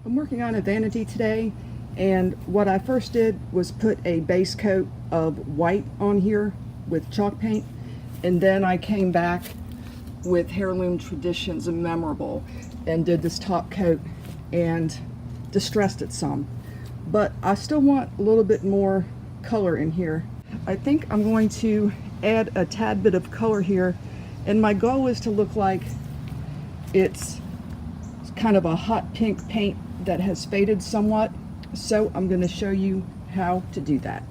I'm working on a vanity today, and what I first did was put a base coat of white on here with chalk paint, and then I came back with Heirloom Traditions and Memorable and did this top coat and distressed it some. But I still want a little bit more color in here. I think I'm going to add a tad bit of color here, and my goal is to look like it's kind of a hot pink paint that has faded somewhat. So I'm going to show you how to do that.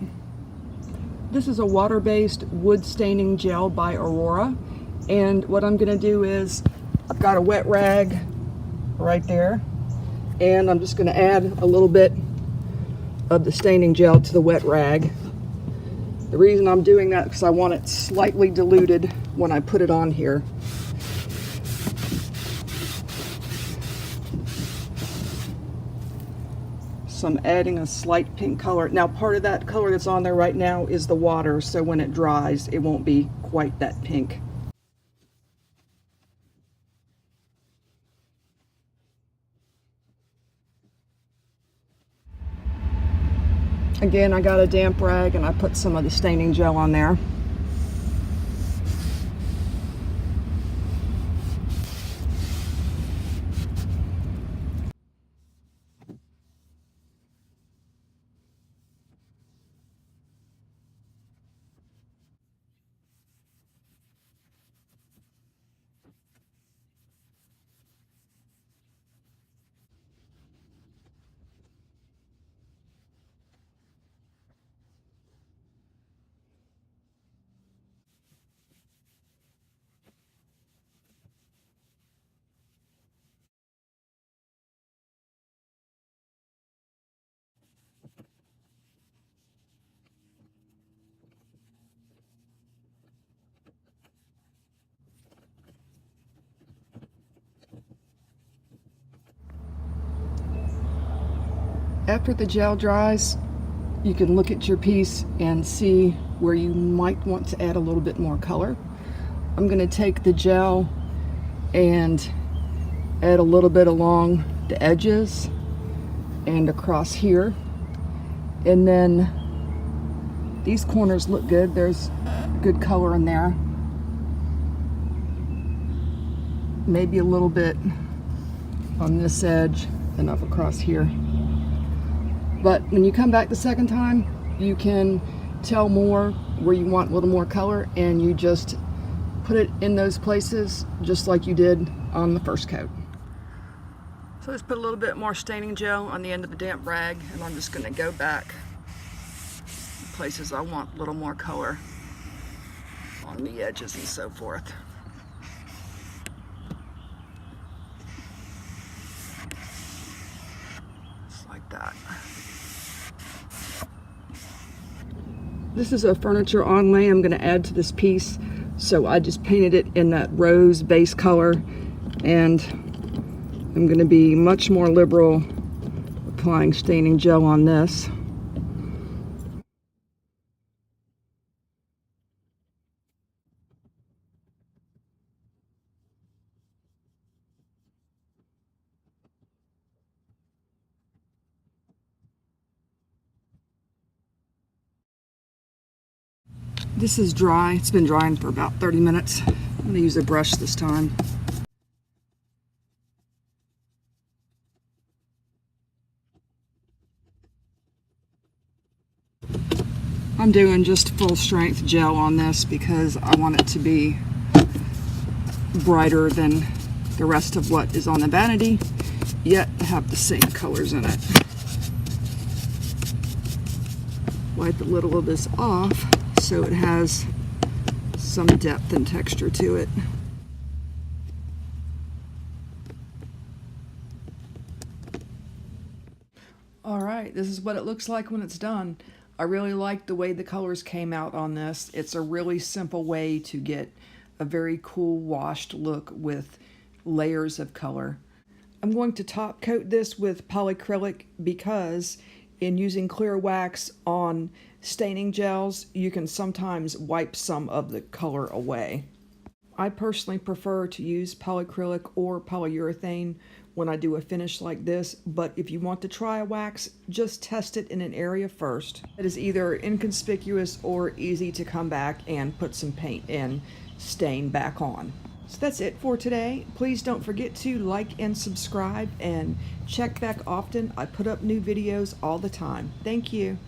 This is a water-based wood staining gel by Aurora, and what I'm going to do is I've got a wet rag right there, and I'm just going to add a little bit of the staining gel to the wet rag. The reason I'm doing that is because I want it slightly diluted when I put it on here. So I'm adding a slight pink color. Now part of that color that's on there right now is the water, so when it dries it won't be quite that pink. Again, I got a damp rag and I put some of the staining gel on there. After the gel dries, you can look at your piece and see where you might want to add a little bit more color. I'm going to take the gel and add a little bit along the edges and across here. And then these corners look good. There's good color in there. Maybe a little bit on this edge and up across here. But when you come back the second time, you can tell more where you want a little more color, and you just put it in those places just like you did on the first coat. So let's put a little bit more staining gel on the end of the damp rag, and I'm just going to go back places I want a little more color on the edges and so forth. Just like that. This is a furniture onlay I'm going to add to this piece, so I just painted it in that rose base color, and I'm going to be much more liberal applying staining gel on this. This is dry. It's been drying for about 30 minutes. I'm going to use a brush this time. I'm doing just full strength gel on this because I want it to be brighter than the rest of what is on the vanity, yet have the same colors in it. Wipe a little of this off so it has some depth and texture to it. Alright, this is what it looks like when it's done. I really like the way the colors came out on this. It's a really simple way to get a very cool washed look with layers of color. I'm going to top coat this with polyacrylic because in using clear wax on staining gels, you can sometimes wipe some of the color away. I personally prefer to use polyacrylic or polyurethane when I do a finish like this, but if you want to try a wax, just test it in an area first that is either inconspicuous or easy to come back and put some paint and stain back on. So that's it for today. Please don't forget to like and subscribe and check back often. I put up new videos all the time. Thank you.